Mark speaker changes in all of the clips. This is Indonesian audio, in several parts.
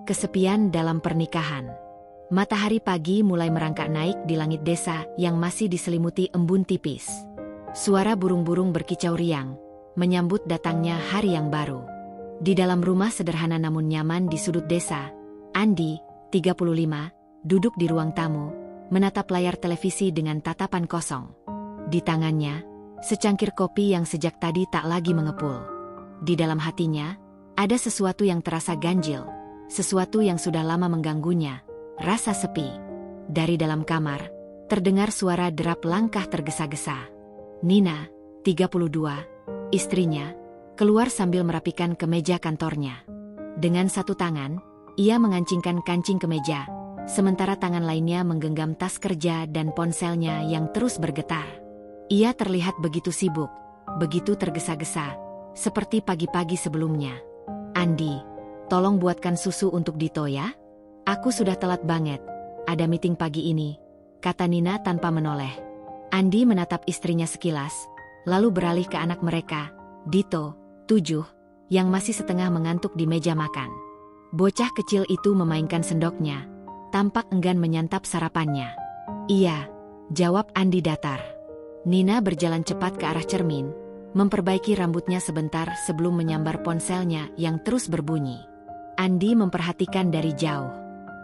Speaker 1: Kesepian dalam pernikahan. Matahari pagi mulai merangkak naik di langit desa yang masih diselimuti embun tipis. Suara burung-burung berkicau riang, menyambut datangnya hari yang baru. Di dalam rumah sederhana namun nyaman di sudut desa, Andi, 35, duduk di ruang tamu, menatap layar televisi dengan tatapan kosong. Di tangannya, secangkir kopi yang sejak tadi tak lagi mengepul. Di dalam hatinya, ada sesuatu yang terasa ganjil. Sesuatu yang sudah lama mengganggunya, rasa sepi. Dari dalam kamar, terdengar suara derap langkah tergesa-gesa. Nina, 32, istrinya, keluar sambil merapikan kemeja kantornya. Dengan satu tangan, ia mengancingkan kancing kemeja, sementara tangan lainnya menggenggam tas kerja dan ponselnya yang terus bergetar. Ia terlihat begitu sibuk, begitu tergesa-gesa, seperti pagi-pagi sebelumnya. Andi, tolong buatkan susu untuk Dito ya. Aku sudah telat banget. Ada meeting pagi ini, kata Nina tanpa menoleh. Andi menatap istrinya sekilas, lalu beralih ke anak mereka, Dito, 7, yang masih setengah mengantuk di meja makan. Bocah kecil itu memainkan sendoknya, tampak enggan menyantap sarapannya. Iya, jawab Andi datar. Nina berjalan cepat ke arah cermin, memperbaiki rambutnya sebentar sebelum menyambar ponselnya yang terus berbunyi. Andi memperhatikan dari jauh.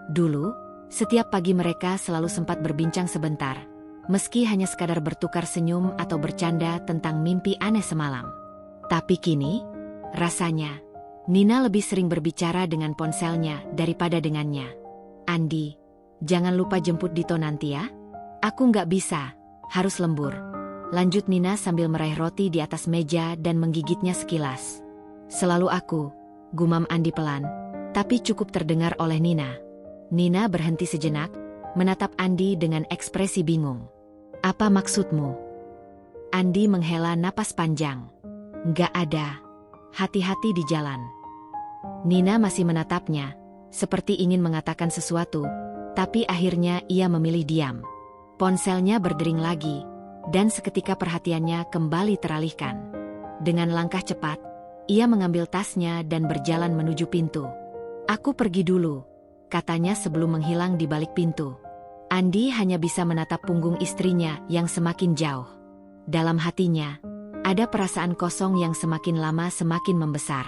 Speaker 1: Dulu, setiap pagi mereka selalu sempat berbincang sebentar, meski hanya sekadar bertukar senyum atau bercanda tentang mimpi aneh semalam. Tapi kini, rasanya, Nina lebih sering berbicara dengan ponselnya daripada dengannya. Andi, jangan lupa jemput Dito nanti ya. Aku nggak bisa, harus lembur. Lanjut Nina sambil meraih roti di atas meja dan menggigitnya sekilas. Selalu aku, gumam Andi pelan, tapi cukup terdengar oleh Nina. Nina berhenti sejenak, menatap Andi dengan ekspresi bingung. Apa maksudmu? Andi menghela napas panjang. Nggak ada. Hati-hati di jalan. Nina masih menatapnya, seperti ingin mengatakan sesuatu, tapi akhirnya ia memilih diam. Ponselnya berdering lagi, dan seketika perhatiannya kembali teralihkan. Dengan langkah cepat, ia mengambil tasnya dan berjalan menuju pintu. Aku pergi dulu, katanya sebelum menghilang di balik pintu. Andi hanya bisa menatap punggung istrinya yang semakin jauh. Dalam hatinya, ada perasaan kosong yang semakin lama semakin membesar.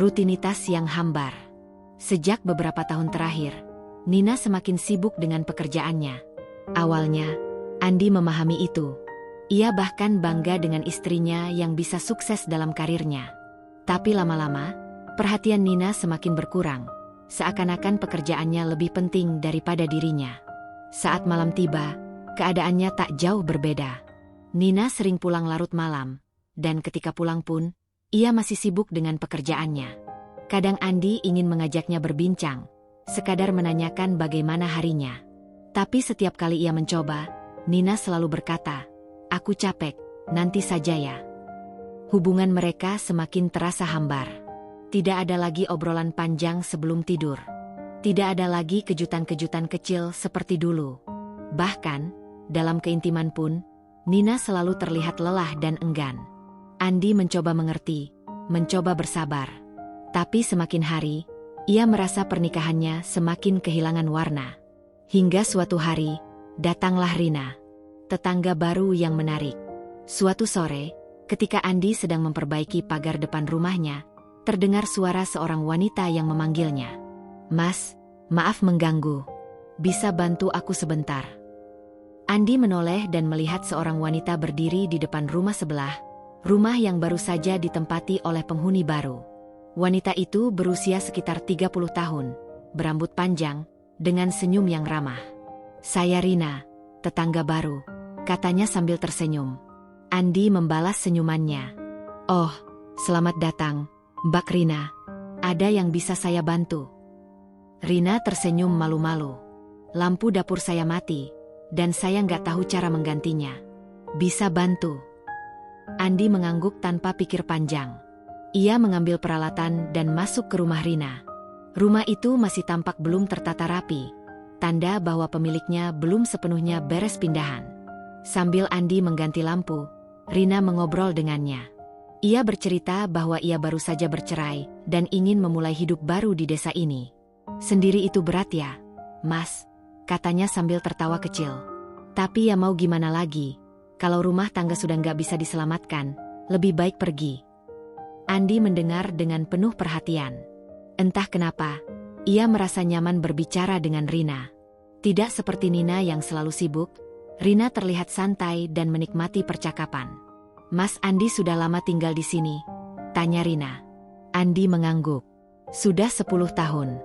Speaker 1: Rutinitas yang hambar. Sejak beberapa tahun terakhir, Nina semakin sibuk dengan pekerjaannya. Awalnya, Andi memahami itu. Ia bahkan bangga dengan istrinya yang bisa sukses dalam karirnya. Tapi lama-lama, perhatian Nina semakin berkurang, seakan-akan pekerjaannya lebih penting daripada dirinya. Saat malam tiba, keadaannya tak jauh berbeda. Nina sering pulang larut malam, dan ketika pulang pun, ia masih sibuk dengan pekerjaannya. Kadang Andi ingin mengajaknya berbincang, sekadar menanyakan bagaimana harinya. Tapi setiap kali ia mencoba, Nina selalu berkata, "Aku capek, nanti saja ya." Hubungan mereka semakin terasa hambar. Tidak ada lagi obrolan panjang sebelum tidur. Tidak ada lagi kejutan-kejutan kecil seperti dulu. Bahkan, dalam keintiman pun, Nina selalu terlihat lelah dan enggan. Andi mencoba mengerti, mencoba bersabar. Tapi semakin hari, ia merasa pernikahannya semakin kehilangan warna. Hingga suatu hari, datanglah Rina, tetangga baru yang menarik. Suatu sore, ketika Andi sedang memperbaiki pagar depan rumahnya, terdengar suara seorang wanita yang memanggilnya. "Mas, maaf mengganggu. Bisa bantu aku sebentar?" Andi menoleh dan melihat seorang wanita berdiri di depan rumah sebelah, rumah yang baru saja ditempati oleh penghuni baru. Wanita itu berusia sekitar 30 tahun, berambut panjang, dengan senyum yang ramah. "Saya Rina, tetangga baru," katanya sambil tersenyum. Andi membalas senyumannya. "Oh, selamat datang, Mbak Rina. Ada yang bisa saya bantu?" Rina tersenyum malu-malu. "Lampu dapur saya mati, dan saya nggak tahu cara menggantinya. Bisa bantu?" Andi mengangguk tanpa pikir panjang. Ia mengambil peralatan dan masuk ke rumah Rina. Rumah itu masih tampak belum tertata rapi, tanda bahwa pemiliknya belum sepenuhnya beres pindahan. Sambil Andi mengganti lampu, Rina mengobrol dengannya. Ia bercerita bahwa ia baru saja bercerai dan ingin memulai hidup baru di desa ini. Sendiri itu berat ya, Mas, katanya sambil tertawa kecil. Tapi ya mau gimana lagi, kalau rumah tangga sudah nggak bisa diselamatkan, lebih baik pergi. Andi mendengar dengan penuh perhatian. Entah kenapa, ia merasa nyaman berbicara dengan Rina. Tidak seperti Nina yang selalu sibuk, Rina terlihat santai dan menikmati percakapan. Mas Andi sudah lama tinggal di sini? Tanya Rina. Andi mengangguk. Sudah 10 tahun.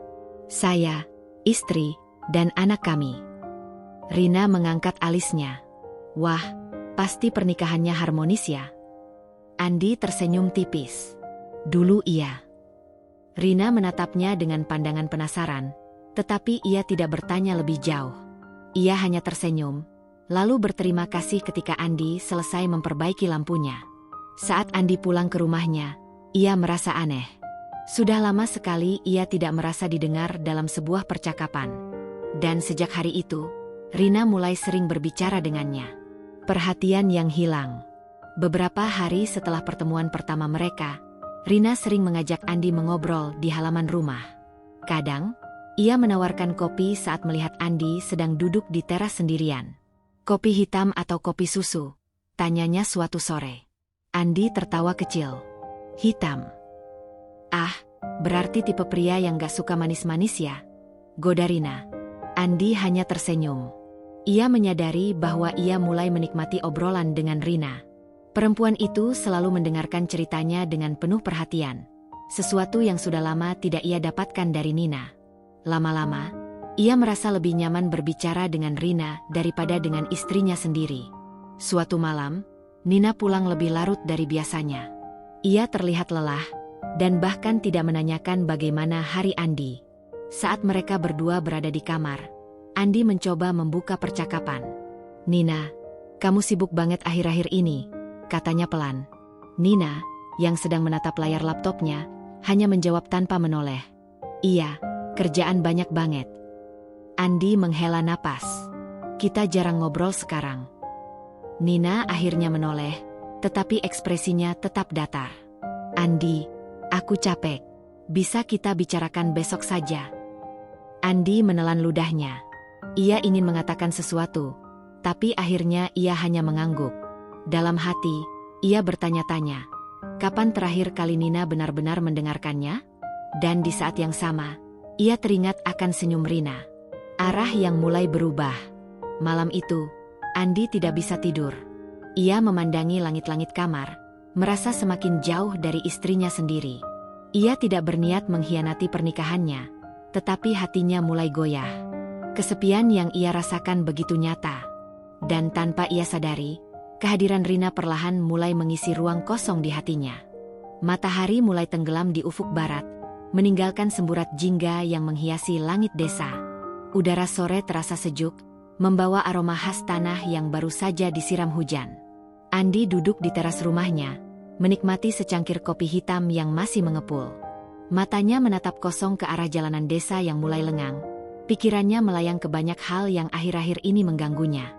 Speaker 1: Saya, istri, dan anak kami. Rina mengangkat alisnya. Wah, pasti pernikahannya harmonis ya? Andi tersenyum tipis. Dulu iya. Rina menatapnya dengan pandangan penasaran, tetapi ia tidak bertanya lebih jauh. Ia hanya tersenyum, lalu berterima kasih ketika Andi selesai memperbaiki lampunya. Saat Andi pulang ke rumahnya, ia merasa aneh. Sudah lama sekali ia tidak merasa didengar dalam sebuah percakapan. Dan sejak hari itu, Rina mulai sering berbicara dengannya. Perhatian yang hilang. Beberapa hari setelah pertemuan pertama mereka, Rina sering mengajak Andi mengobrol di halaman rumah. Kadang, ia menawarkan kopi saat melihat Andi sedang duduk di teras sendirian. Kopi hitam atau kopi susu? Tanyanya suatu sore. Andi tertawa kecil. Hitam. Ah, berarti tipe pria yang gak suka manis-manis ya? Goda Rina. Andi hanya tersenyum. Ia menyadari bahwa ia mulai menikmati obrolan dengan Rina. Perempuan itu selalu mendengarkan ceritanya dengan penuh perhatian. Sesuatu yang sudah lama tidak ia dapatkan dari Nina. Lama-lama, ia merasa lebih nyaman berbicara dengan Rina daripada dengan istrinya sendiri. Suatu malam, Nina pulang lebih larut dari biasanya. Ia terlihat lelah, dan bahkan tidak menanyakan bagaimana hari Andi. Saat mereka berdua berada di kamar, Andi mencoba membuka percakapan. Nina, kamu sibuk banget akhir-akhir ini, katanya pelan. Nina, yang sedang menatap layar laptopnya, hanya menjawab tanpa menoleh. Iya, kerjaan banyak banget. Andi menghela napas. Kita jarang ngobrol sekarang. Nina akhirnya menoleh, tetapi ekspresinya tetap datar. Andi, aku capek. Bisa kita bicarakan besok saja? Andi menelan ludahnya. Ia ingin mengatakan sesuatu, tapi akhirnya ia hanya mengangguk. Dalam hati, ia bertanya-tanya, kapan terakhir kali Nina benar-benar mendengarkannya? Dan di saat yang sama, ia teringat akan senyum Rina. Arah yang mulai berubah. Malam itu, Andi tidak bisa tidur. Ia memandangi langit-langit kamar, merasa semakin jauh dari istrinya sendiri. Ia tidak berniat mengkhianati pernikahannya, tetapi hatinya mulai goyah. Kesepian yang ia rasakan begitu nyata. Dan tanpa ia sadari, kehadiran Rina perlahan mulai mengisi ruang kosong di hatinya. Matahari mulai tenggelam di ufuk barat, meninggalkan semburat jingga yang menghiasi langit desa. Udara sore terasa sejuk, membawa aroma khas tanah yang baru saja disiram hujan. Andi duduk di teras rumahnya, menikmati secangkir kopi hitam yang masih mengepul. Matanya menatap kosong ke arah jalanan desa yang mulai lengang. Pikirannya melayang ke banyak hal yang akhir-akhir ini mengganggunya.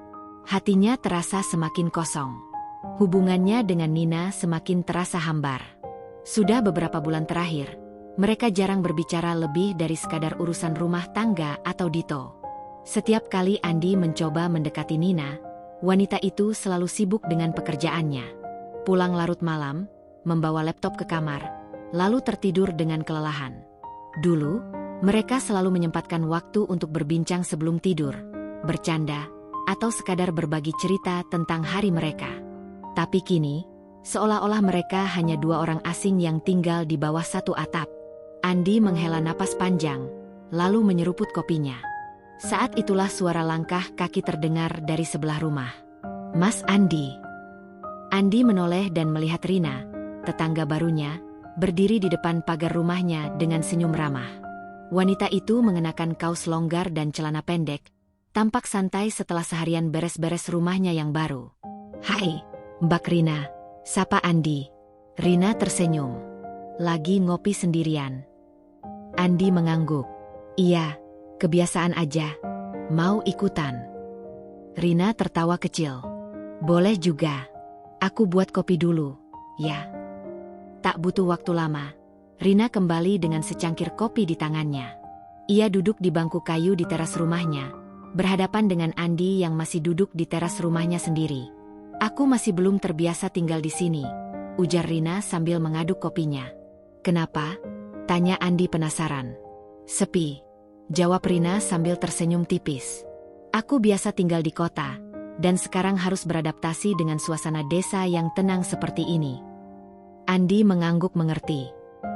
Speaker 1: Hatinya terasa semakin kosong. Hubungannya dengan Nina semakin terasa hambar. Sudah beberapa bulan terakhir, mereka jarang berbicara lebih dari sekadar urusan rumah tangga atau Dito. Setiap kali Andi mencoba mendekati Nina, wanita itu selalu sibuk dengan pekerjaannya. Pulang larut malam, membawa laptop ke kamar, lalu tertidur dengan kelelahan. Dulu, mereka selalu menyempatkan waktu untuk berbincang sebelum tidur, bercanda, atau sekadar berbagi cerita tentang hari mereka. Tapi kini, seolah-olah mereka hanya dua orang asing yang tinggal di bawah satu atap. Andi menghela napas panjang, lalu menyeruput kopinya. Saat itulah suara langkah kaki terdengar dari sebelah rumah. Mas Andi. Andi menoleh dan melihat Rina, tetangga barunya, berdiri di depan pagar rumahnya dengan senyum ramah. Wanita itu mengenakan kaos longgar dan celana pendek, tampak santai setelah seharian beres-beres rumahnya yang baru. Hai, Mbak Rina, sapa Andi. Rina tersenyum. Lagi ngopi sendirian. Andi mengangguk. Iya, kebiasaan aja. Mau ikutan? Rina tertawa kecil. Boleh juga. Aku buat kopi dulu, ya. Tak butuh waktu lama, Rina kembali dengan secangkir kopi di tangannya. Ia duduk di bangku kayu di teras rumahnya, berhadapan dengan Andi yang masih duduk di teras rumahnya sendiri. "Aku masih belum terbiasa tinggal di sini," ujar Rina sambil mengaduk kopinya. "Kenapa?" tanya Andi penasaran. "Sepi," jawab Rina sambil tersenyum tipis. "Aku biasa tinggal di kota, dan sekarang harus beradaptasi dengan suasana desa yang tenang seperti ini." Andi mengangguk mengerti.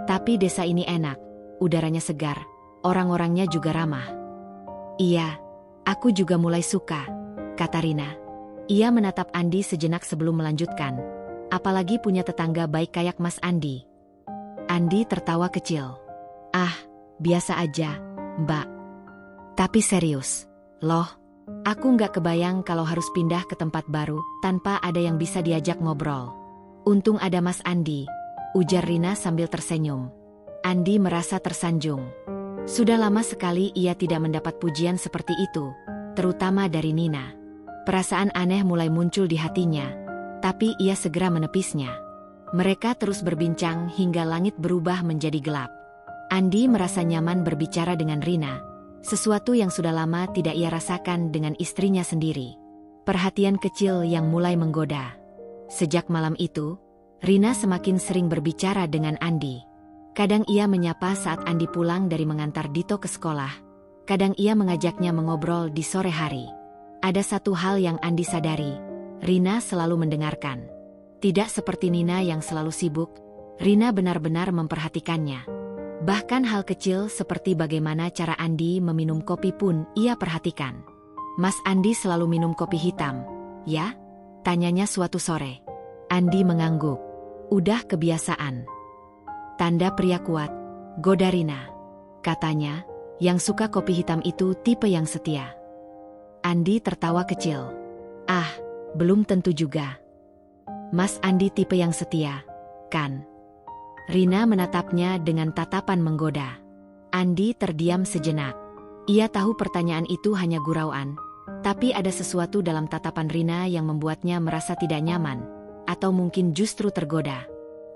Speaker 1: "Tapi desa ini enak, udaranya segar, orang-orangnya juga ramah." "Iya, aku juga mulai suka," kata Rina. Ia menatap Andi sejenak sebelum melanjutkan. "Apalagi punya tetangga baik kayak Mas Andi." Andi tertawa kecil. "Ah, biasa aja, Mbak. Tapi serius, loh, aku nggak kebayang kalau harus pindah ke tempat baru tanpa ada yang bisa diajak ngobrol." "Untung ada Mas Andi," ujar Rina sambil tersenyum. Andi merasa tersanjung. Sudah lama sekali ia tidak mendapat pujian seperti itu, terutama dari Nina. Perasaan aneh mulai muncul di hatinya, tapi ia segera menepisnya. Mereka terus berbincang hingga langit berubah menjadi gelap. Andi merasa nyaman berbicara dengan Rina, sesuatu yang sudah lama tidak ia rasakan dengan istrinya sendiri. Perhatian kecil yang mulai menggoda. Sejak malam itu, Rina semakin sering berbicara dengan Andi. Kadang ia menyapa saat Andi pulang dari mengantar Dito ke sekolah. Kadang ia mengajaknya mengobrol di sore hari. Ada satu hal yang Andi sadari, Rina selalu mendengarkan. Tidak seperti Nina yang selalu sibuk, Rina benar-benar memperhatikannya. Bahkan hal kecil seperti bagaimana cara Andi meminum kopi pun ia perhatikan. "Mas Andi selalu minum kopi hitam, ya?" tanyanya suatu sore. Andi mengangguk. "Udah kebiasaan." "Tanda pria kuat," goda Rina. Katanya, yang suka kopi hitam itu tipe yang setia. Andi tertawa kecil. "Ah, belum tentu juga. Mas Andi tipe yang setia, kan?" Rina menatapnya dengan tatapan menggoda. Andi terdiam sejenak. Ia tahu pertanyaan itu hanya gurauan, tapi ada sesuatu dalam tatapan Rina yang membuatnya merasa tidak nyaman, atau mungkin justru tergoda.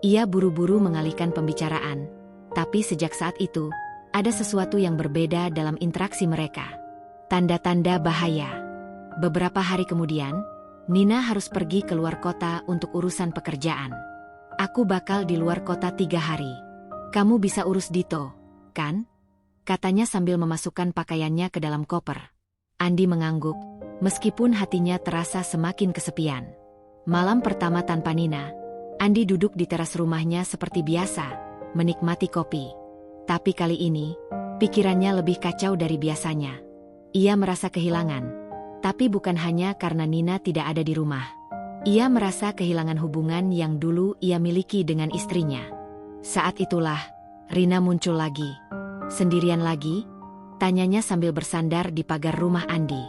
Speaker 1: Ia buru-buru mengalihkan pembicaraan, tapi sejak saat itu, ada sesuatu yang berbeda dalam interaksi mereka. Tanda-tanda bahaya. Beberapa hari kemudian, Nina harus pergi ke luar kota untuk urusan pekerjaan. "Aku bakal di luar kota 3 hari. Kamu bisa urus Dito, kan?" katanya sambil memasukkan pakaiannya ke dalam koper. Andi mengangguk, meskipun hatinya terasa semakin kesepian. Malam pertama tanpa Nina, Andi duduk di teras rumahnya seperti biasa, menikmati kopi. Tapi kali ini, pikirannya lebih kacau dari biasanya. Ia merasa kehilangan, tapi bukan hanya karena Nina tidak ada di rumah. Ia merasa kehilangan hubungan yang dulu ia miliki dengan istrinya. Saat itulah, Rina muncul lagi. "Sendirian lagi?" tanyanya sambil bersandar di pagar rumah Andi.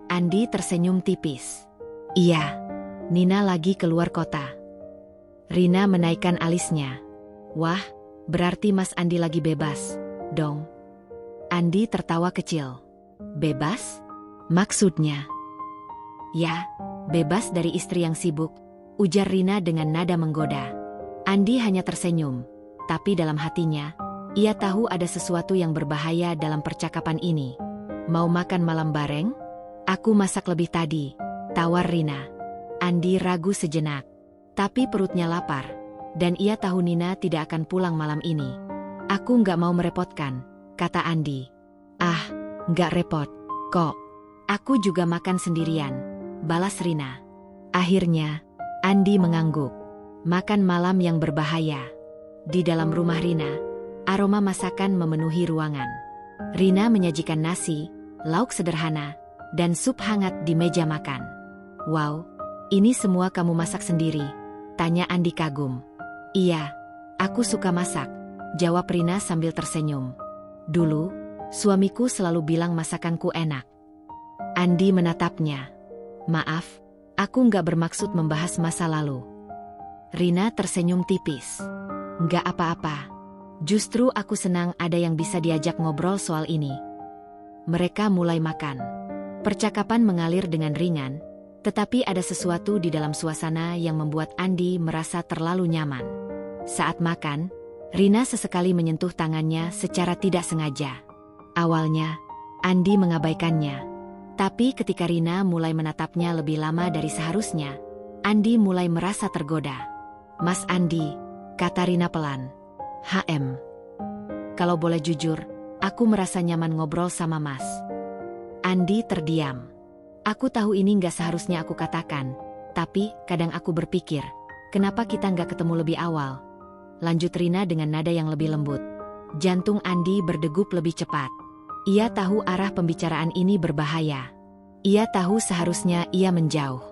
Speaker 1: Andi tersenyum tipis. "Iya, Nina lagi keluar kota." Rina menaikkan alisnya. "Wah, berarti Mas Andi lagi bebas, dong?" Andi tertawa kecil. "Bebas? Maksudnya?" "Ya, bebas dari istri yang sibuk," ujar Rina dengan nada menggoda. Andi hanya tersenyum, tapi dalam hatinya, ia tahu ada sesuatu yang berbahaya dalam percakapan ini. "Mau makan malam bareng? Aku masak lebih tadi," tawar Rina. Andi ragu sejenak, tapi perutnya lapar, dan ia tahu Nina tidak akan pulang malam ini. "Aku nggak mau merepotkan," kata Andi. "Ah, nggak repot, kok. Aku juga makan sendirian," balas Rina. Akhirnya, Andi mengangguk. Makan malam yang berbahaya. Di dalam rumah Rina, aroma masakan memenuhi ruangan. Rina menyajikan nasi, lauk sederhana, dan sup hangat di meja makan. "Wow, ini semua kamu masak sendiri?" tanya Andi kagum. "Iya, aku suka masak," jawab Rina sambil tersenyum. "Dulu, suamiku selalu bilang masakanku enak." Andi menatapnya. "Maaf, aku nggak bermaksud membahas masa lalu." Rina tersenyum tipis. "Nggak apa-apa. Justru aku senang ada yang bisa diajak ngobrol soal ini." Mereka mulai makan. Percakapan mengalir dengan ringan, tetapi ada sesuatu di dalam suasana yang membuat Andi merasa terlalu nyaman. Saat makan, Rina sesekali menyentuh tangannya secara tidak sengaja. Awalnya, Andi mengabaikannya. Tapi ketika Rina mulai menatapnya lebih lama dari seharusnya, Andi mulai merasa tergoda. "Mas Andi," kata Rina pelan. "HM. Kalau boleh jujur, aku merasa nyaman ngobrol sama Mas." Andi terdiam. "Aku tahu ini nggak seharusnya aku katakan, tapi kadang aku berpikir, kenapa kita nggak ketemu lebih awal?" Lanjut Rina dengan nada yang lebih lembut. Jantung Andi berdegup lebih cepat. Ia tahu arah pembicaraan ini berbahaya. Ia tahu seharusnya ia menjauh.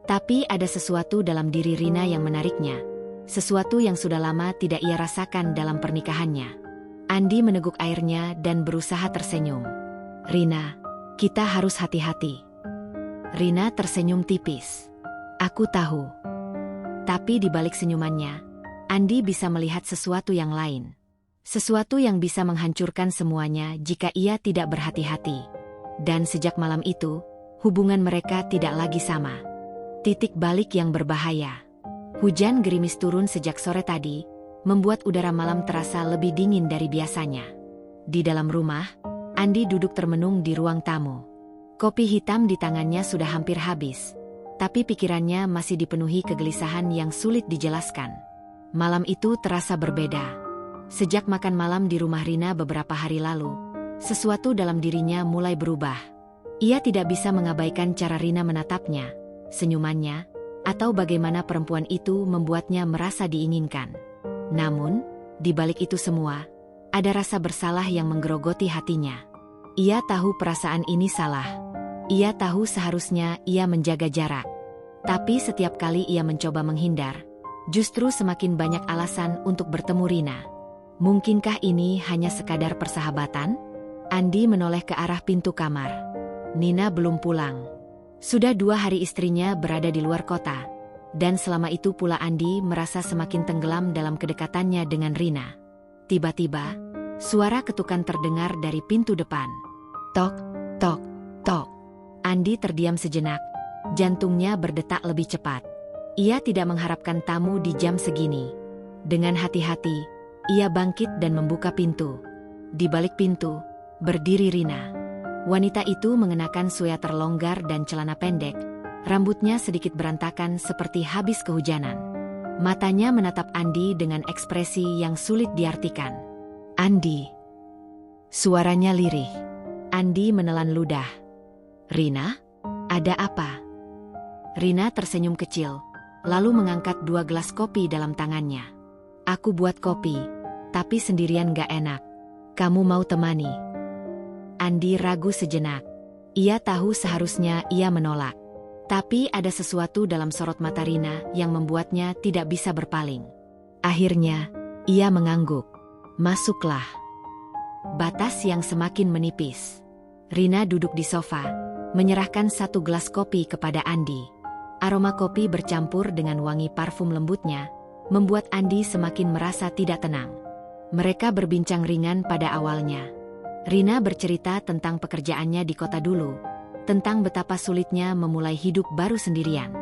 Speaker 1: Tapi ada sesuatu dalam diri Rina yang menariknya. Sesuatu yang sudah lama tidak ia rasakan dalam pernikahannya. Andi meneguk airnya dan berusaha tersenyum. "Rina, kita harus hati-hati." Rina tersenyum tipis. "Aku tahu." Tapi di balik senyumannya, Andi bisa melihat sesuatu yang lain. Sesuatu yang bisa menghancurkan semuanya jika ia tidak berhati-hati. Dan sejak malam itu, hubungan mereka tidak lagi sama. Titik balik yang berbahaya. Hujan gerimis turun sejak sore tadi, membuat udara malam terasa lebih dingin dari biasanya. Di dalam rumah, Andi duduk termenung di ruang tamu. Kopi hitam di tangannya sudah hampir habis, tapi pikirannya masih dipenuhi kegelisahan yang sulit dijelaskan. Malam itu terasa berbeda. Sejak makan malam di rumah Rina beberapa hari lalu, sesuatu dalam dirinya mulai berubah. Ia tidak bisa mengabaikan cara Rina menatapnya, senyumannya, atau bagaimana perempuan itu membuatnya merasa diinginkan. Namun, di balik itu semua, ada rasa bersalah yang menggerogoti hatinya. Ia tahu perasaan ini salah. Ia tahu seharusnya ia menjaga jarak. Tapi setiap kali ia mencoba menghindar, justru semakin banyak alasan untuk bertemu Rina. Mungkinkah ini hanya sekadar persahabatan? Andi menoleh ke arah pintu kamar. Nina belum pulang. Sudah 2 hari istrinya berada di luar kota. Dan selama itu pula Andi merasa semakin tenggelam dalam kedekatannya dengan Rina. Tiba-tiba, suara ketukan terdengar dari pintu depan. Tok, tok, tok. Andi terdiam sejenak. Jantungnya berdetak lebih cepat. Ia tidak mengharapkan tamu di jam segini. Dengan hati-hati, ia bangkit dan membuka pintu. Di balik pintu, berdiri Rina. Wanita itu mengenakan sweater longgar dan celana pendek. Rambutnya sedikit berantakan seperti habis kehujanan. Matanya menatap Andi dengan ekspresi yang sulit diartikan. "Andi." Suaranya lirih. Andi menelan ludah. "Rina, ada apa?" Rina tersenyum kecil, lalu mengangkat 2 gelas kopi dalam tangannya. "Aku buat kopi, tapi sendirian gak enak. Kamu mau temani?" Andi ragu sejenak. Ia tahu seharusnya ia menolak. Tapi ada sesuatu dalam sorot mata Rina yang membuatnya tidak bisa berpaling. Akhirnya, ia mengangguk. "Masuklah." Batas yang semakin menipis. Rina duduk di sofa, menyerahkan 1 gelas kopi kepada Andi. Aroma kopi bercampur dengan wangi parfum lembutnya, membuat Andi semakin merasa tidak tenang. Mereka berbincang ringan pada awalnya. Rina bercerita tentang pekerjaannya di kota dulu, tentang betapa sulitnya memulai hidup baru sendirian.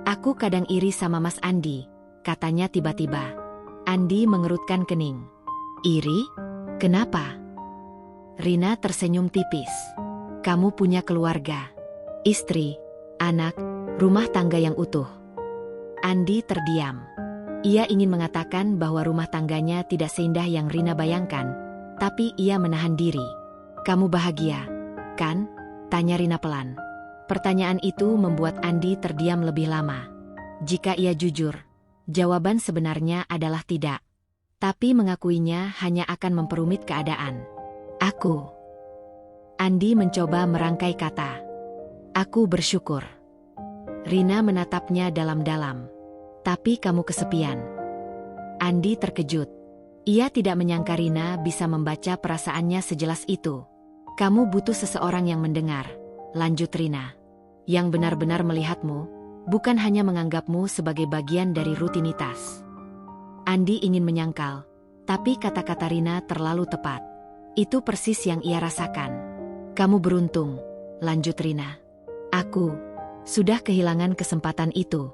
Speaker 1: "Aku kadang iri sama Mas Andi," katanya tiba-tiba. Andi mengerutkan kening. "Iri? Kenapa?" Rina tersenyum tipis. "Kamu punya keluarga, istri, anak, rumah tangga yang utuh." Andi terdiam. Ia ingin mengatakan bahwa rumah tangganya tidak seindah yang Rina bayangkan, tapi ia menahan diri. "Kamu bahagia, kan?" tanya Rina pelan. Pertanyaan itu membuat Andi terdiam lebih lama. Jika ia jujur, jawaban sebenarnya adalah tidak. Tapi mengakuinya hanya akan memperumit keadaan. "Aku." Andi mencoba merangkai kata. "Aku bersyukur." Rina menatapnya dalam-dalam. "Tapi kamu kesepian." Andi terkejut. Ia tidak menyangka Rina bisa membaca perasaannya sejelas itu. "Kamu butuh seseorang yang mendengar," lanjut Rina. "Yang benar-benar melihatmu, bukan hanya menganggapmu sebagai bagian dari rutinitas." Andi ingin menyangkal, tapi kata-kata Rina terlalu tepat. Itu persis yang ia rasakan. "Kamu beruntung," lanjut Rina. "Aku sudah kehilangan kesempatan itu."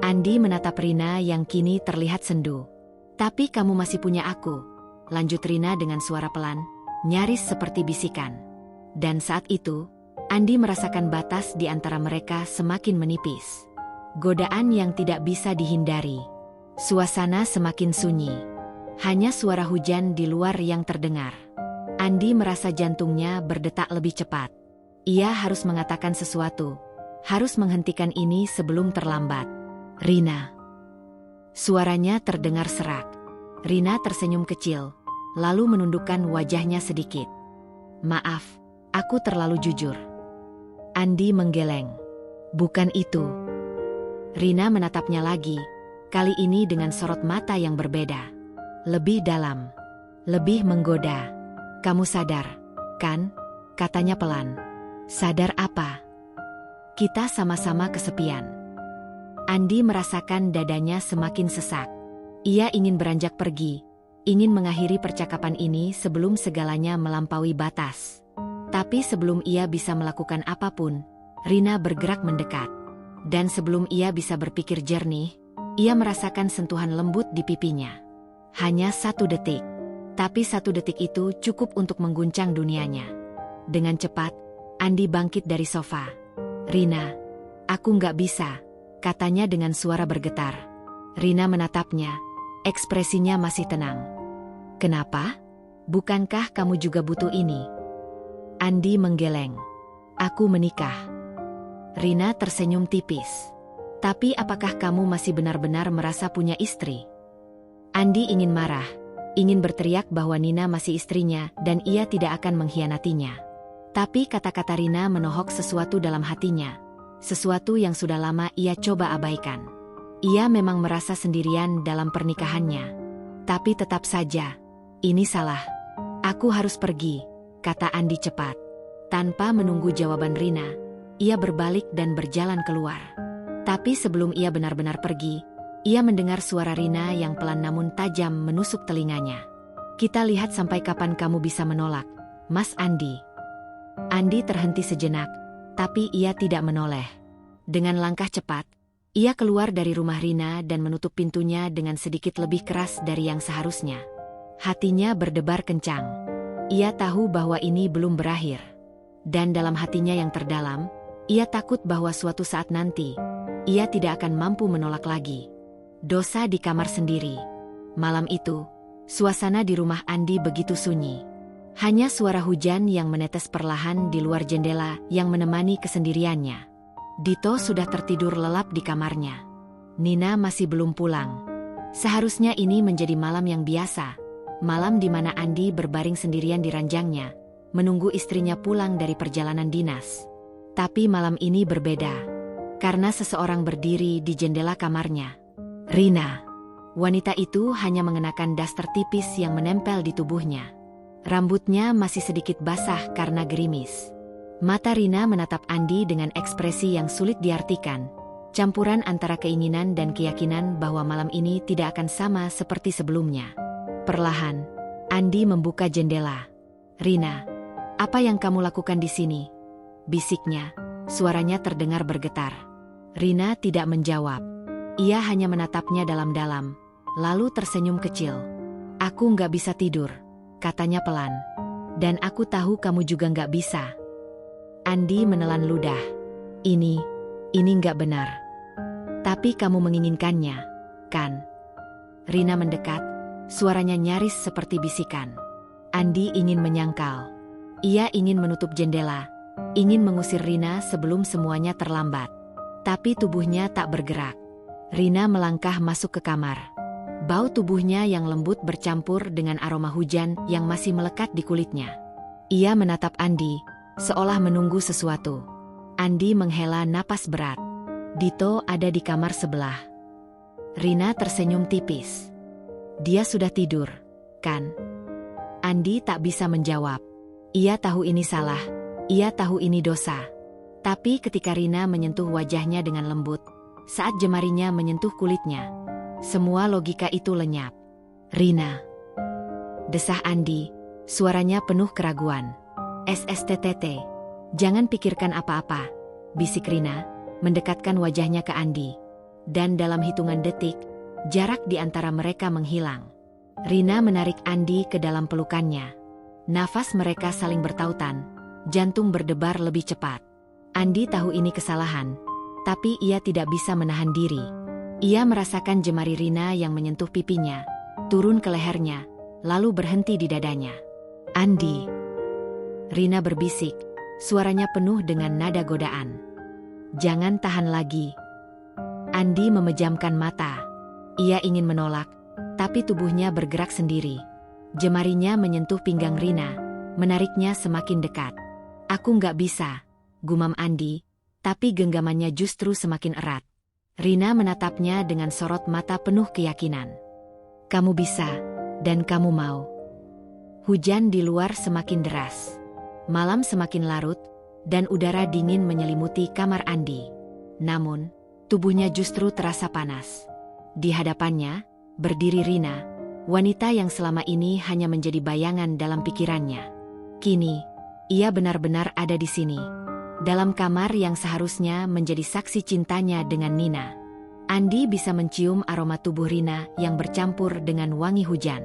Speaker 1: Andi menatap Rina yang kini terlihat sendu. "Tapi kamu masih punya aku," lanjut Rina dengan suara pelan. nyaris seperti bisikan. Dan saat itu, Andi merasakan batas di antara mereka semakin menipis. Godaan yang tidak bisa dihindari. Suasana semakin sunyi. Hanya suara hujan di luar yang terdengar. Andi merasa jantungnya berdetak lebih cepat. Ia harus mengatakan sesuatu. Harus menghentikan ini sebelum terlambat. Rina. Suaranya terdengar serak. Rina tersenyum kecil, lalu menundukkan wajahnya sedikit. Maaf, aku terlalu jujur. Andi menggeleng. Bukan itu. Rina menatapnya lagi, kali ini dengan sorot mata yang berbeda. Lebih dalam. Lebih menggoda. Kamu sadar, kan? Katanya pelan. Sadar apa? Kita sama-sama kesepian. Andi merasakan dadanya semakin sesak. Ia ingin beranjak pergi, ingin mengakhiri percakapan ini sebelum segalanya melampaui batas. Tapi sebelum ia bisa melakukan apapun, Rina bergerak mendekat. Dan sebelum ia bisa berpikir jernih, ia merasakan sentuhan lembut di pipinya. Hanya 1 detik. Tapi 1 detik itu cukup untuk mengguncang dunianya. Dengan cepat, Andi bangkit dari sofa. Rina, aku nggak bisa, katanya dengan suara bergetar. Rina menatapnya, ekspresinya masih tenang. Kenapa? Bukankah kamu juga butuh ini? Andi menggeleng. Aku menikah. Rina tersenyum tipis. Tapi apakah kamu masih benar-benar merasa punya istri? Andi ingin marah, ingin berteriak bahwa Nina masih istrinya dan ia tidak akan mengkhianatinya. Tapi kata-kata Rina menohok sesuatu dalam hatinya. Sesuatu yang sudah lama ia coba abaikan. Ia memang merasa sendirian dalam pernikahannya. Tapi tetap saja, ini salah. Aku harus pergi, kata Andi cepat. Tanpa menunggu jawaban Rina, ia berbalik dan berjalan keluar. Tapi sebelum ia benar-benar pergi, ia mendengar suara Rina yang pelan namun tajam menusuk telinganya. Kita lihat sampai kapan kamu bisa menolak, Mas Andi. Andi terhenti sejenak, tapi ia tidak menoleh. Dengan langkah cepat, ia keluar dari rumah Rina dan menutup pintunya dengan sedikit lebih keras dari yang seharusnya. Hatinya berdebar kencang. Ia tahu bahwa ini belum berakhir. Dan dalam hatinya yang terdalam, ia takut bahwa suatu saat nanti, ia tidak akan mampu menolak lagi. Dosa di kamar sendiri. Malam itu, suasana di rumah Andi begitu sunyi. Hanya suara hujan yang menetes perlahan di luar jendela yang menemani kesendiriannya. Dito sudah tertidur lelap di kamarnya. Nina masih belum pulang. Seharusnya ini menjadi malam yang biasa. Malam di mana Andi berbaring sendirian di ranjangnya, menunggu istrinya pulang dari perjalanan dinas. Tapi malam ini berbeda. Karena seseorang berdiri di jendela kamarnya. Rina. Wanita itu hanya mengenakan daster tipis yang menempel di tubuhnya. Rambutnya masih sedikit basah karena gerimis. Mata Rina menatap Andi dengan ekspresi yang sulit diartikan. Campuran antara keinginan dan keyakinan bahwa malam ini tidak akan sama seperti sebelumnya. Perlahan, Andi membuka jendela. Rina, apa yang kamu lakukan di sini? Bisiknya, suaranya terdengar bergetar. Rina tidak menjawab. Ia hanya menatapnya dalam-dalam, lalu tersenyum kecil. Aku nggak bisa tidur, katanya pelan. Dan aku tahu kamu juga nggak bisa. Andi menelan ludah. Ini nggak benar. Tapi kamu menginginkannya, kan? Rina mendekat, suaranya nyaris seperti bisikan. Andi ingin menyangkal. Ia ingin menutup jendela, ingin mengusir Rina sebelum semuanya terlambat. Tapi tubuhnya tak bergerak. Rina melangkah masuk ke kamar. Bau tubuhnya yang lembut bercampur dengan aroma hujan yang masih melekat di kulitnya. Ia menatap Andi, seolah menunggu sesuatu. Andi menghela napas berat. Dito ada di kamar sebelah. Rina tersenyum tipis. Dia sudah tidur, kan? Andi tak bisa menjawab. Ia tahu ini salah, ia tahu ini dosa. Tapi ketika Rina menyentuh wajahnya dengan lembut, saat jemarinya menyentuh kulitnya, semua logika itu lenyap. Rina. Desah Andi, suaranya penuh keraguan. SSTTT. Jangan pikirkan apa-apa, bisik Rina, mendekatkan wajahnya ke Andi. Dan dalam hitungan detik, jarak di antara mereka menghilang. Rina menarik Andi ke dalam pelukannya. Nafas mereka saling bertautan, jantung berdebar lebih cepat. Andi tahu ini kesalahan, tapi ia tidak bisa menahan diri. Ia merasakan jemari Rina yang menyentuh pipinya, turun ke lehernya, lalu berhenti di dadanya. "Andi," Rina berbisik, suaranya penuh dengan nada godaan. "Jangan tahan lagi." Andi memejamkan mata. Ia ingin menolak, tapi tubuhnya bergerak sendiri. Jemarinya menyentuh pinggang Rina, menariknya semakin dekat. "Aku nggak bisa," gumam Andi, tapi genggamannya justru semakin erat. Rina menatapnya dengan sorot mata penuh keyakinan. "Kamu bisa, dan kamu mau." Hujan di luar semakin deras. Malam semakin larut, dan udara dingin menyelimuti kamar Andi. Namun, tubuhnya justru terasa panas. Di hadapannya, berdiri Rina, wanita yang selama ini hanya menjadi bayangan dalam pikirannya. Kini, ia benar-benar ada di sini, dalam kamar yang seharusnya menjadi saksi cintanya dengan Nina. Andi bisa mencium aroma tubuh Rina yang bercampur dengan wangi hujan.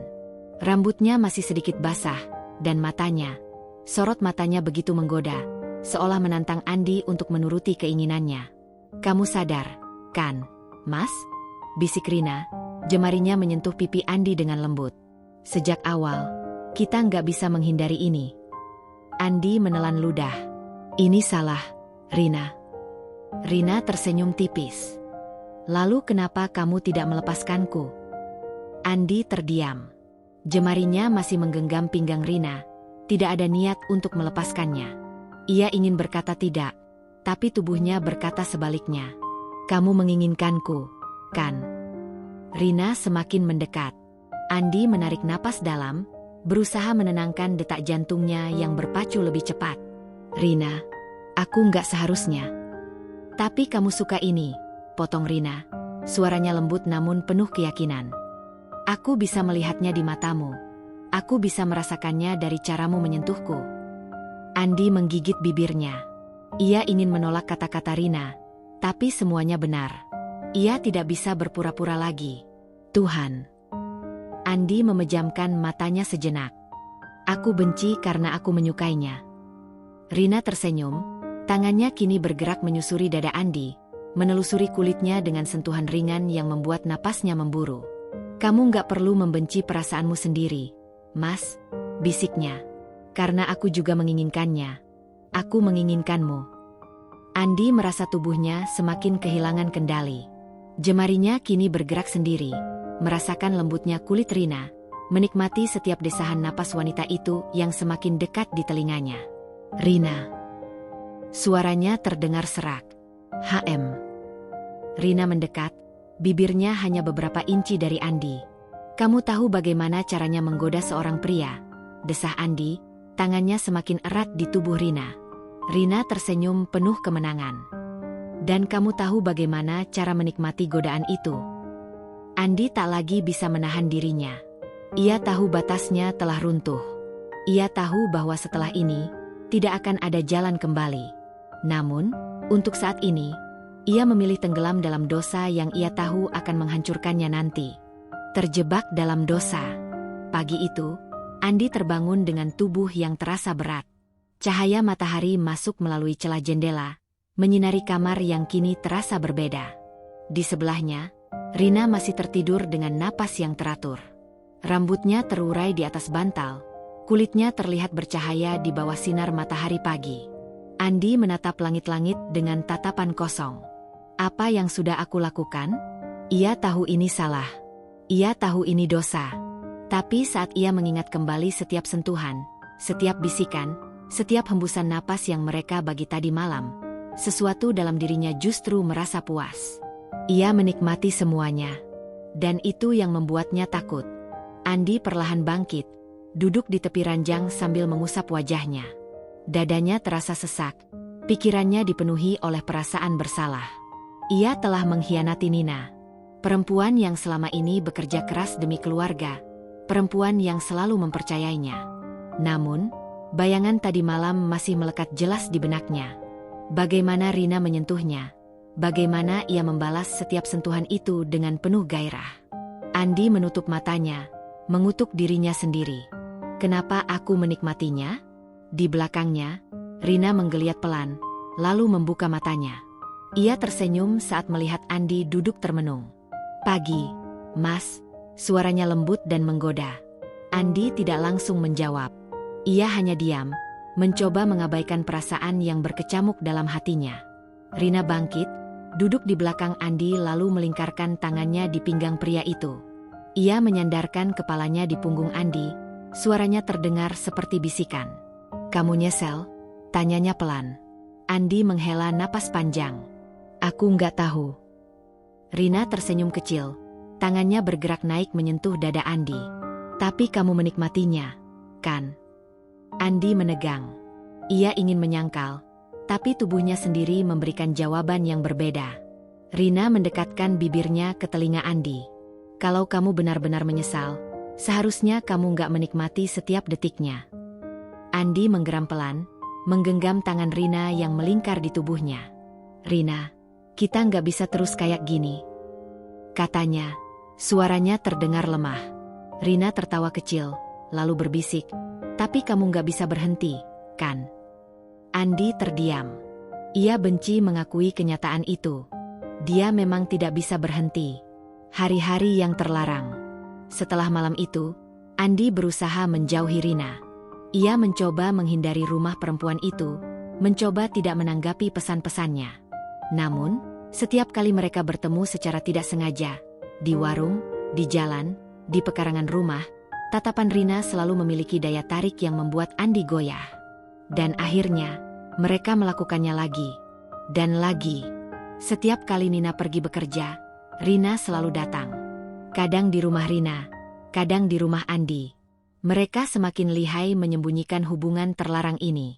Speaker 1: Rambutnya masih sedikit basah, dan matanya, sorot matanya begitu menggoda, seolah menantang Andi untuk menuruti keinginannya. "Kamu sadar, kan, Mas?" bisik Rina, jemarinya menyentuh pipi Andi dengan lembut. "Sejak awal, kita nggak bisa menghindari ini." Andi menelan ludah. "Ini salah, Rina." Rina tersenyum tipis. "Lalu kenapa kamu tidak melepaskanku?" Andi terdiam. Jemarinya masih menggenggam pinggang Rina, tidak ada niat untuk melepaskannya. Ia ingin berkata tidak, tapi tubuhnya berkata sebaliknya. "Kamu menginginkanku, kan?" Rina semakin mendekat. Andi menarik napas dalam, berusaha menenangkan detak jantungnya yang berpacu lebih cepat. "Rina, aku nggak seharusnya." "Tapi kamu suka ini," potong Rina. Suaranya lembut namun penuh keyakinan. "Aku bisa melihatnya di matamu. Aku bisa merasakannya dari caramu menyentuhku." Andi menggigit bibirnya. Ia ingin menolak kata-kata Rina, tapi semuanya benar. Ia tidak bisa berpura-pura lagi. "Tuhan." Andi memejamkan matanya sejenak. "Aku benci karena aku menyukainya." Rina tersenyum, tangannya kini bergerak menyusuri dada Andi, menelusuri kulitnya dengan sentuhan ringan yang membuat napasnya memburu. "Kamu nggak perlu membenci perasaanmu sendiri, Mas," bisiknya. "Karena aku juga menginginkannya. Aku menginginkanmu." Andi merasa tubuhnya semakin kehilangan kendali. Jemarinya kini bergerak sendiri, merasakan lembutnya kulit Rina, menikmati setiap desahan napas wanita itu yang semakin dekat di telinganya. "Rina." Suaranya terdengar serak. "HM." Rina mendekat, bibirnya hanya beberapa inci dari Andi. "Kamu tahu bagaimana caranya menggoda seorang pria?" desah Andi, tangannya semakin erat di tubuh Rina. Rina tersenyum penuh kemenangan. "Dan kamu tahu bagaimana cara menikmati godaan itu?" Andi tak lagi bisa menahan dirinya. Ia tahu batasnya telah runtuh. Ia tahu bahwa setelah ini, tidak akan ada jalan kembali. Namun, untuk saat ini, ia memilih tenggelam dalam dosa yang ia tahu akan menghancurkannya nanti. Terjebak dalam dosa. Pagi itu, Andi terbangun dengan tubuh yang terasa berat. Cahaya matahari masuk melalui celah jendela, menyinari kamar yang kini terasa berbeda. Di sebelahnya, Rina masih tertidur dengan napas yang teratur. Rambutnya terurai di atas bantal, kulitnya terlihat bercahaya di bawah sinar matahari pagi. Andi menatap langit-langit dengan tatapan kosong. Apa yang sudah aku lakukan? Ia tahu ini salah. Ia tahu ini dosa. Tapi saat ia mengingat kembali setiap sentuhan, setiap bisikan, setiap hembusan napas yang mereka bagi tadi malam, sesuatu dalam dirinya justru merasa puas. Ia menikmati semuanya. Dan itu yang membuatnya takut. Andi perlahan bangkit, duduk di tepi ranjang sambil mengusap wajahnya. Dadanya terasa sesak, pikirannya dipenuhi oleh perasaan bersalah. Ia telah mengkhianati Nina, perempuan yang selama ini bekerja keras demi keluarga, perempuan yang selalu mempercayainya. Namun, bayangan tadi malam masih melekat jelas di benaknya. Bagaimana Rina menyentuhnya, bagaimana ia membalas setiap sentuhan itu dengan penuh gairah. Andi menutup matanya, mengutuk dirinya sendiri. Kenapa aku menikmatinya? Di belakangnya, Rina menggeliat pelan, lalu membuka matanya. Ia tersenyum saat melihat Andi duduk termenung. Pagi, Mas, suaranya lembut dan menggoda. Andi tidak langsung menjawab. Ia hanya diam, mencoba mengabaikan perasaan yang berkecamuk dalam hatinya. Rina bangkit, duduk di belakang Andi lalu melingkarkan tangannya di pinggang pria itu. Ia menyandarkan kepalanya di punggung Andi, suaranya terdengar seperti bisikan. Kamu nyesel? Tanyanya pelan. Andi menghela napas panjang. Aku nggak tahu. Rina tersenyum kecil, tangannya bergerak naik menyentuh dada Andi. Tapi kamu menikmatinya, kan? Andi menegang. Ia ingin menyangkal, tapi tubuhnya sendiri memberikan jawaban yang berbeda. Rina mendekatkan bibirnya ke telinga Andi. Kalau kamu benar-benar menyesal, seharusnya kamu nggak menikmati setiap detiknya. Andi menggeram pelan, menggenggam tangan Rina yang melingkar di tubuhnya. Rina, kita nggak bisa terus kayak gini, katanya. Suaranya terdengar lemah. Rina tertawa kecil, lalu berbisik, tapi kamu nggak bisa berhenti, kan? Andi terdiam. Ia benci mengakui kenyataan itu. Dia memang tidak bisa berhenti. Hari-hari yang terlarang. Setelah malam itu, Andi berusaha menjauhi Rina. Ia mencoba menghindari rumah perempuan itu, mencoba tidak menanggapi pesan-pesannya. Namun, setiap kali mereka bertemu secara tidak sengaja, di warung, di jalan, di pekarangan rumah, tatapan Rina selalu memiliki daya tarik yang membuat Andi goyah. Dan akhirnya, mereka melakukannya lagi. Dan lagi. Setiap kali Nina pergi bekerja, Rina selalu datang. Kadang di rumah Rina, kadang di rumah Andi. Mereka semakin lihai menyembunyikan hubungan terlarang ini.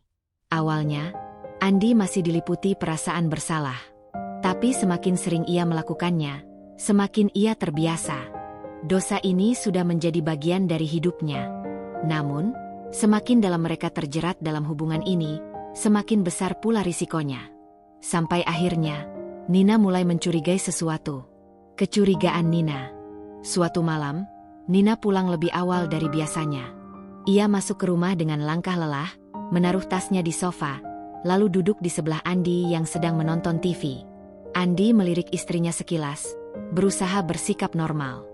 Speaker 1: Awalnya, Andi masih diliputi perasaan bersalah. Tapi semakin sering ia melakukannya, semakin ia terbiasa. Dosa ini sudah menjadi bagian dari hidupnya. Namun, semakin dalam mereka terjerat dalam hubungan ini, semakin besar pula risikonya. Sampai akhirnya, Nina mulai mencurigai sesuatu. Kecurigaan Nina. Suatu malam, Nina pulang lebih awal dari biasanya. Ia masuk ke rumah dengan langkah lelah, menaruh tasnya di sofa, lalu duduk di sebelah Andi yang sedang menonton TV. Andi melirik istrinya sekilas, berusaha bersikap normal.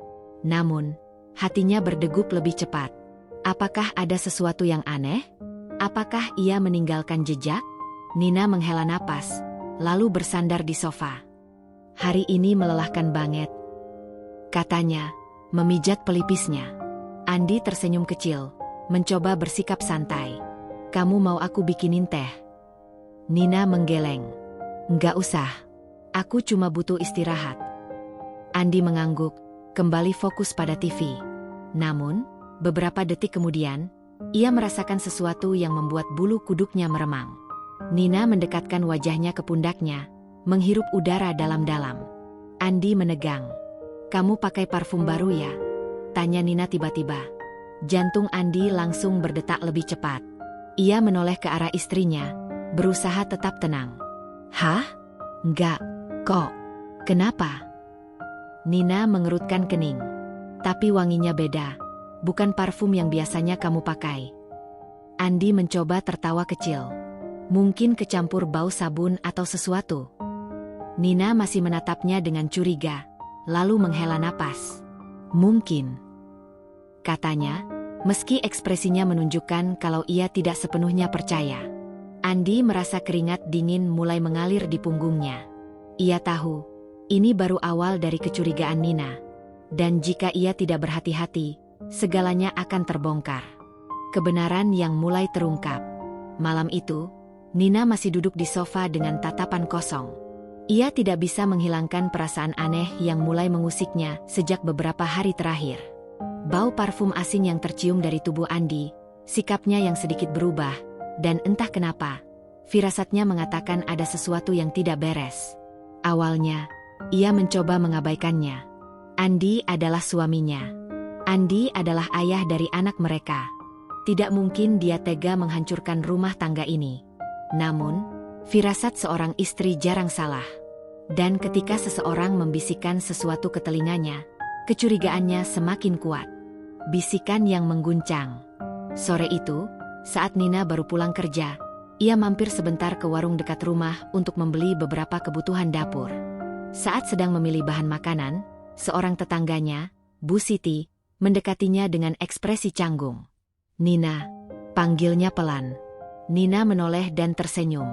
Speaker 1: Namun, hatinya berdegup lebih cepat. Apakah ada sesuatu yang aneh? Apakah ia meninggalkan jejak? Nina menghela napas, lalu bersandar di sofa. Hari ini melelahkan banget, katanya, memijat pelipisnya. Andi tersenyum kecil, mencoba bersikap santai. Kamu mau aku bikinin teh? Nina menggeleng. Nggak usah. Aku cuma butuh istirahat. Andi mengangguk, kembali fokus pada TV. Namun, beberapa detik kemudian, ia merasakan sesuatu yang membuat bulu kuduknya meremang. Nina mendekatkan wajahnya ke pundaknya, menghirup udara dalam-dalam. Andi menegang. Kamu pakai parfum baru ya? Tanya Nina tiba-tiba. Jantung Andi langsung berdetak lebih cepat. Ia menoleh ke arah istrinya, berusaha tetap tenang. Hah? Enggak, kok. Kenapa? Nina mengerutkan kening. Tapi wanginya beda. Bukan parfum yang biasanya kamu pakai. Andi mencoba tertawa kecil. Mungkin kecampur bau sabun atau sesuatu. Nina masih menatapnya dengan curiga, lalu menghela napas. Mungkin, katanya, meski ekspresinya menunjukkan kalau ia tidak sepenuhnya percaya. Andi merasa keringat dingin mulai mengalir di punggungnya. Ia tahu, ini baru awal dari kecurigaan Nina. Dan jika ia tidak berhati-hati, segalanya akan terbongkar. Kebenaran yang mulai terungkap. Malam itu, Nina masih duduk di sofa dengan tatapan kosong. Ia tidak bisa menghilangkan perasaan aneh yang mulai mengusiknya sejak beberapa hari terakhir. Bau parfum asing yang tercium dari tubuh Andi, sikapnya yang sedikit berubah, dan entah kenapa, firasatnya mengatakan ada sesuatu yang tidak beres. Awalnya, ia mencoba mengabaikannya. Andi adalah suaminya. Andi adalah ayah dari anak mereka. Tidak mungkin dia tega menghancurkan rumah tangga ini. Namun, firasat seorang istri jarang salah. Dan ketika seseorang membisikkan sesuatu ke telinganya, kecurigaannya semakin kuat. Bisikan yang mengguncang. Sore itu, saat Nina baru pulang kerja, ia mampir sebentar ke warung dekat rumah untuk membeli beberapa kebutuhan dapur. Saat sedang memilih bahan makanan, seorang tetangganya, Bu Siti, mendekatinya dengan ekspresi canggung. "Nina," panggilnya pelan. Nina menoleh dan tersenyum.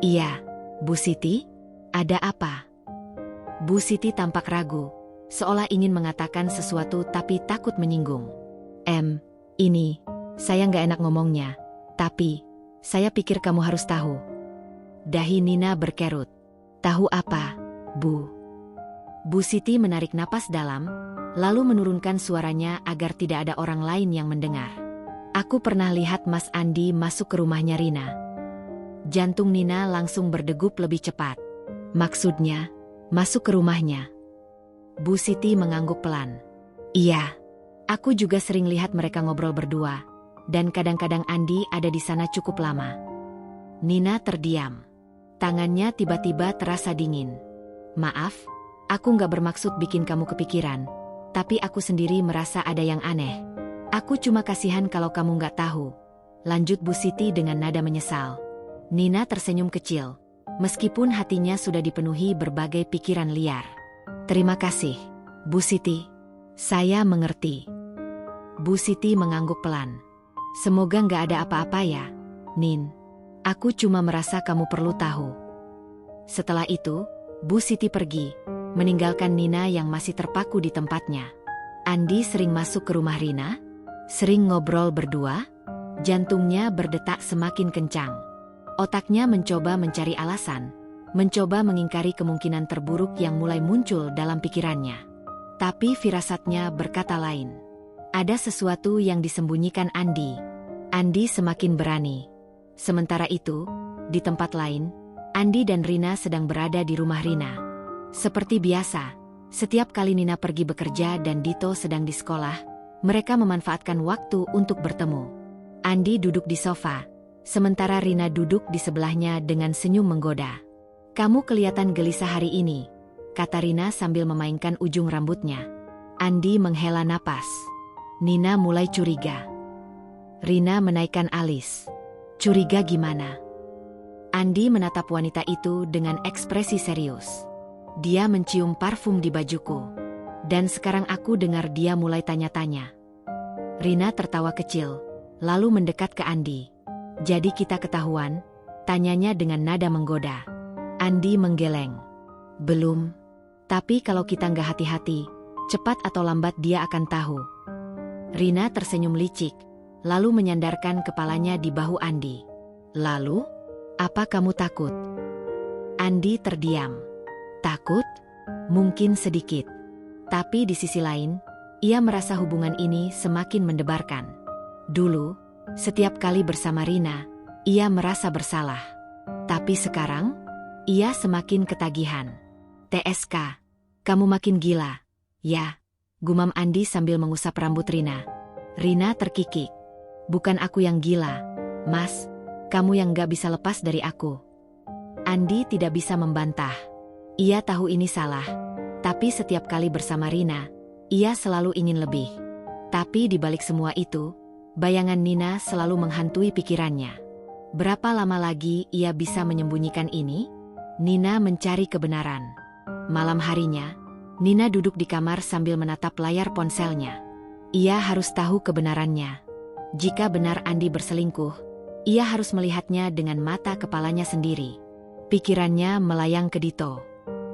Speaker 1: "Iya, Bu Siti, ada apa?" Bu Siti tampak ragu, seolah ingin mengatakan sesuatu tapi takut menyinggung. Ini, saya nggak enak ngomongnya, tapi saya pikir kamu harus tahu." Dahi Nina berkerut. "Tahu apa, Bu?" Bu Siti menarik napas dalam, lalu menurunkan suaranya agar tidak ada orang lain yang mendengar. "Aku pernah lihat Mas Andi masuk ke rumahnya Rina." Jantung Nina langsung berdegup lebih cepat. "Maksudnya, masuk ke rumahnya?" Bu Siti mengangguk pelan. "Iya, aku juga sering lihat mereka ngobrol berdua, dan kadang-kadang Andi ada di sana cukup lama." Nina terdiam. Tangannya tiba-tiba terasa dingin. "Maaf, aku nggak bermaksud bikin kamu kepikiran, tapi aku sendiri merasa ada yang aneh. Aku cuma kasihan kalau kamu nggak tahu," lanjut Bu Siti dengan nada menyesal. Nina tersenyum kecil, meskipun hatinya sudah dipenuhi berbagai pikiran liar. "Terima kasih, Bu Siti. Saya mengerti." Bu Siti mengangguk pelan. "Semoga nggak ada apa-apa ya, Nin. Aku cuma merasa kamu perlu tahu." Setelah itu, Bu Siti pergi, meninggalkan Nina yang masih terpaku di tempatnya. Andi sering masuk ke rumah Rina, sering ngobrol berdua, jantungnya berdetak semakin kencang. Otaknya mencoba mencari alasan, mencoba mengingkari kemungkinan terburuk yang mulai muncul dalam pikirannya. Tapi firasatnya berkata lain. Ada sesuatu yang disembunyikan Andi. Andi semakin berani. Sementara itu, di tempat lain, Andi dan Rina sedang berada di rumah Rina. Seperti biasa, setiap kali Nina pergi bekerja dan Dito sedang di sekolah, mereka memanfaatkan waktu untuk bertemu. Andi duduk di sofa, sementara Rina duduk di sebelahnya dengan senyum menggoda. "Kamu kelihatan gelisah hari ini," kata Rina sambil memainkan ujung rambutnya. Andi menghela napas. Nina mulai curiga. Rina menaikkan alis. "Curiga gimana?" Andi menatap wanita itu dengan ekspresi serius. "Dia mencium parfum di bajuku. Dan sekarang aku dengar dia mulai tanya-tanya." Rina tertawa kecil, lalu mendekat ke Andi. "Jadi kita ketahuan?" tanyanya dengan nada menggoda. Andi menggeleng. "Belum. Tapi kalau kita nggak hati-hati, cepat atau lambat dia akan tahu." Rina tersenyum licik, lalu menyandarkan kepalanya di bahu Andi. "Lalu, apa kamu takut?" Andi terdiam. Takut? Mungkin sedikit. Tapi di sisi lain, ia merasa hubungan ini semakin mendebarkan. Dulu, setiap kali bersama Rina, ia merasa bersalah. Tapi sekarang, ia semakin ketagihan. "TSK, kamu makin gila." "Ya," gumam Andi sambil mengusap rambut Rina. Rina terkikik. "Bukan aku yang gila, Mas. Kamu yang gak bisa lepas dari aku." Andi tidak bisa membantah. Ia tahu ini salah, tapi setiap kali bersama Rina, ia selalu ingin lebih. Tapi di balik semua itu, bayangan Nina selalu menghantui pikirannya. Berapa lama lagi ia bisa menyembunyikan ini? Nina mencari kebenaran. Malam harinya, Nina duduk di kamar sambil menatap layar ponselnya. Ia harus tahu kebenarannya. Jika benar Andi berselingkuh, ia harus melihatnya dengan mata kepalanya sendiri. Pikirannya melayang ke Dito.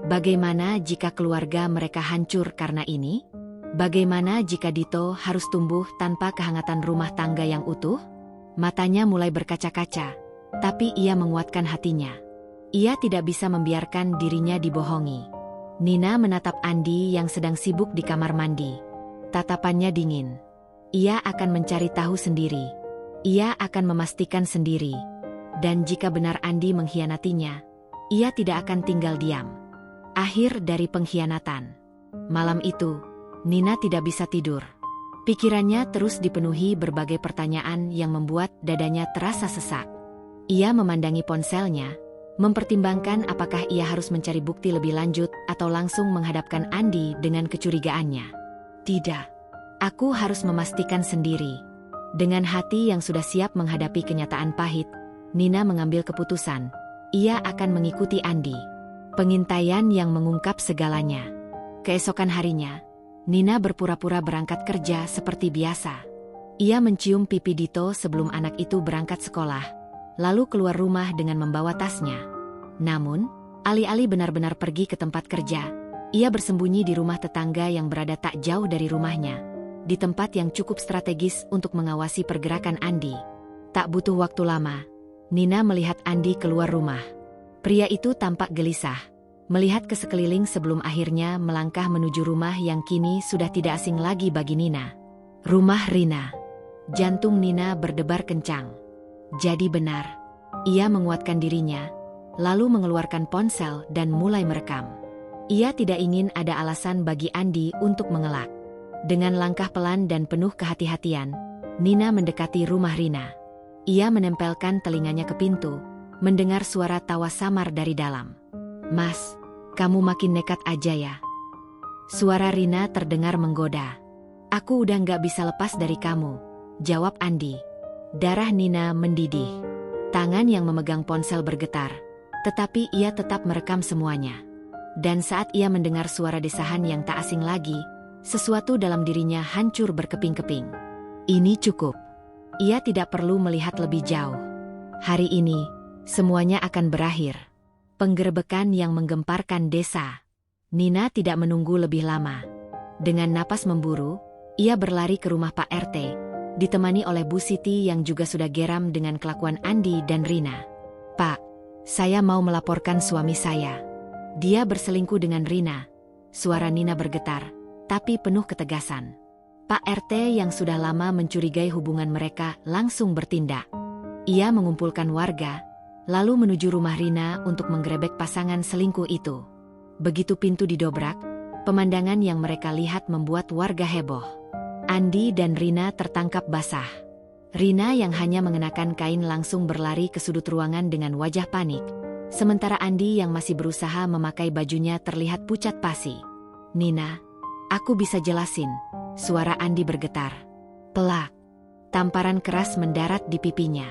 Speaker 1: Bagaimana jika keluarga mereka hancur karena ini? Bagaimana jika Dito harus tumbuh tanpa kehangatan rumah tangga yang utuh? Matanya mulai berkaca-kaca, tapi ia menguatkan hatinya. Ia tidak bisa membiarkan dirinya dibohongi. Nina menatap Andi yang sedang sibuk di kamar mandi. Tatapannya dingin. Ia akan mencari tahu sendiri. Ia akan memastikan sendiri. Dan jika benar Andi mengkhianatinya, ia tidak akan tinggal diam. Akhir dari pengkhianatan. Malam itu, Nina tidak bisa tidur. Pikirannya terus dipenuhi berbagai pertanyaan yang membuat dadanya terasa sesak. Ia memandangi ponselnya, mempertimbangkan apakah ia harus mencari bukti lebih lanjut atau langsung menghadapkan Andi dengan kecurigaannya. "Tidak. Aku harus memastikan sendiri." Dengan hati yang sudah siap menghadapi kenyataan pahit, Nina mengambil keputusan. Ia akan mengikuti Andi. Pengintaian yang mengungkap segalanya. Keesokan harinya, Nina berpura-pura berangkat kerja seperti biasa. Ia mencium pipi Dito sebelum anak itu berangkat sekolah, lalu keluar rumah dengan membawa tasnya. Namun, alih-alih benar-benar pergi ke tempat kerja, ia bersembunyi di rumah tetangga yang berada tak jauh dari rumahnya, di tempat yang cukup strategis untuk mengawasi pergerakan Andi. Tak butuh waktu lama, Nina melihat Andi keluar rumah. Pria itu tampak gelisah, melihat ke sekeliling sebelum akhirnya melangkah menuju rumah yang kini sudah tidak asing lagi bagi Nina. Rumah Rina. Jantung Nina berdebar kencang. Jadi benar. Ia menguatkan dirinya, lalu mengeluarkan ponsel dan mulai merekam. Ia tidak ingin ada alasan bagi Andi untuk mengelak. Dengan langkah pelan dan penuh kehati-hatian, Nina mendekati rumah Rina. Ia menempelkan telinganya ke pintu, mendengar suara tawa samar dari dalam. "Mas, kamu makin nekat aja ya." Suara Rina terdengar menggoda. "Aku udah nggak bisa lepas dari kamu," jawab Andi. Darah Nina mendidih. Tangan yang memegang ponsel bergetar, tetapi ia tetap merekam semuanya. Dan saat ia mendengar suara desahan yang tak asing lagi, sesuatu dalam dirinya hancur berkeping-keping. Ini cukup. Ia tidak perlu melihat lebih jauh. Hari ini, semuanya akan berakhir. Penggerebekan yang menggemparkan desa. Nina tidak menunggu lebih lama. Dengan napas memburu, ia berlari ke rumah Pak RT, ditemani oleh Bu Siti yang juga sudah geram dengan kelakuan Andi dan Rina. "Pak, saya mau melaporkan suami saya. Dia berselingkuh dengan Rina." Suara Nina bergetar, tapi penuh ketegasan. Pak RT yang sudah lama mencurigai hubungan mereka langsung bertindak. Ia mengumpulkan warga, lalu menuju rumah Rina untuk menggerebek pasangan selingkuh itu. Begitu pintu didobrak, pemandangan yang mereka lihat membuat warga heboh. Andi dan Rina tertangkap basah. Rina yang hanya mengenakan kain langsung berlari ke sudut ruangan dengan wajah panik, sementara Andi yang masih berusaha memakai bajunya terlihat pucat pasi. "Nina, aku bisa jelasin." Suara Andi bergetar. Pelak. Tamparan keras mendarat di pipinya.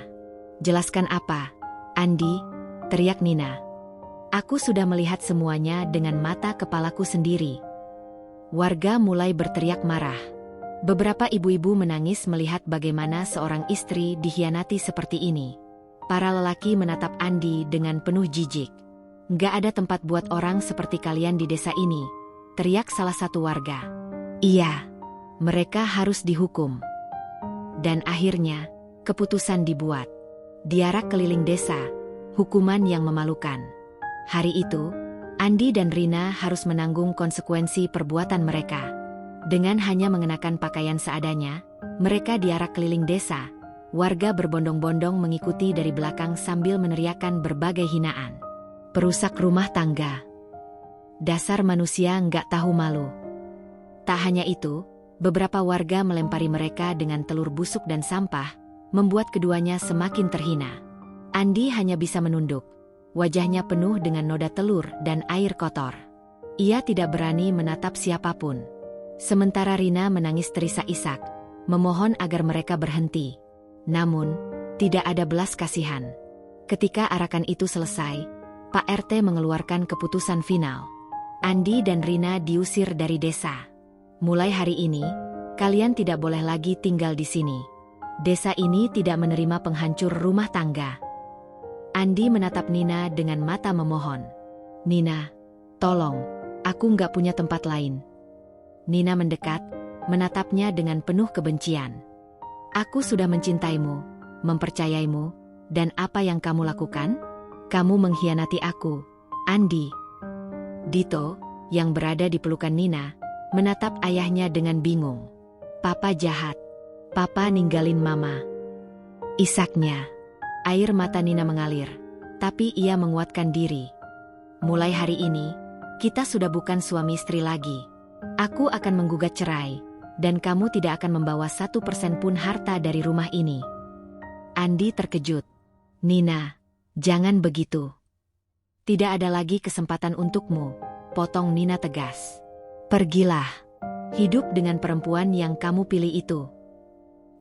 Speaker 1: "Jelaskan apa, Andi?" teriak Nina. "Aku sudah melihat semuanya dengan mata kepalaku sendiri." Warga mulai berteriak marah. Beberapa ibu-ibu menangis melihat bagaimana seorang istri dikhianati seperti ini. Para lelaki menatap Andi dengan penuh jijik. "Nggak ada tempat buat orang seperti kalian di desa ini," teriak salah satu warga. "Iya, mereka harus dihukum." Dan akhirnya, keputusan dibuat. Diarak keliling desa, hukuman yang memalukan. Hari itu, Andi dan Rina harus menanggung konsekuensi perbuatan mereka. Dengan hanya mengenakan pakaian seadanya, mereka diarak keliling desa. Warga berbondong-bondong mengikuti dari belakang sambil meneriakkan berbagai hinaan. "Perusak rumah tangga. Dasar manusia nggak tahu malu." Tak hanya itu, beberapa warga melempari mereka dengan telur busuk dan sampah, membuat keduanya semakin terhina. Andi hanya bisa menunduk. Wajahnya penuh dengan noda telur dan air kotor. Ia tidak berani menatap siapapun. Sementara Rina menangis terisak-isak, memohon agar mereka berhenti. Namun, tidak ada belas kasihan. Ketika arakan itu selesai, Pak RT mengeluarkan keputusan final. Andi dan Rina diusir dari desa. "Mulai hari ini, kalian tidak boleh lagi tinggal di sini. Desa ini tidak menerima penghancur rumah tangga." Andi menatap Nina dengan mata memohon. "Nina, tolong, aku nggak punya tempat lain." Nina mendekat, menatapnya dengan penuh kebencian. "Aku sudah mencintaimu, mempercayaimu, dan apa yang kamu lakukan? Kamu mengkhianati aku, Andi." Dito, yang berada di pelukan Nina, menatap ayahnya dengan bingung. "Papa jahat. Papa ninggalin Mama." Isaknya. Air mata Nina mengalir, tapi ia menguatkan diri. "Mulai hari ini, kita sudah bukan suami istri lagi. Aku akan menggugat cerai, dan kamu tidak akan membawa 1% pun harta dari rumah ini." Andi terkejut. "Nina, jangan begitu. Tidak ada lagi kesempatan untukmu," potong Nina tegas. "Pergilah. Hidup dengan perempuan yang kamu pilih itu."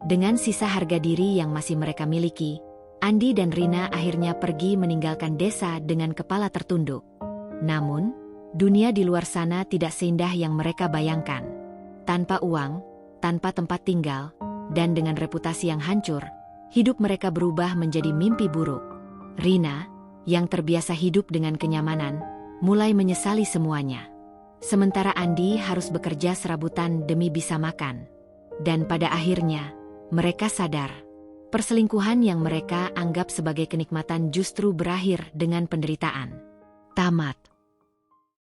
Speaker 1: Dengan sisa harga diri yang masih mereka miliki, Andi dan Rina akhirnya pergi meninggalkan desa dengan kepala tertunduk. Namun, dunia di luar sana tidak seindah yang mereka bayangkan. Tanpa uang, tanpa tempat tinggal, dan dengan reputasi yang hancur, hidup mereka berubah menjadi mimpi buruk. Rina, yang terbiasa hidup dengan kenyamanan, mulai menyesali semuanya. Sementara Andi harus bekerja serabutan demi bisa makan. Dan pada akhirnya, mereka sadar. Perselingkuhan yang mereka anggap sebagai kenikmatan justru berakhir dengan penderitaan. Tamat.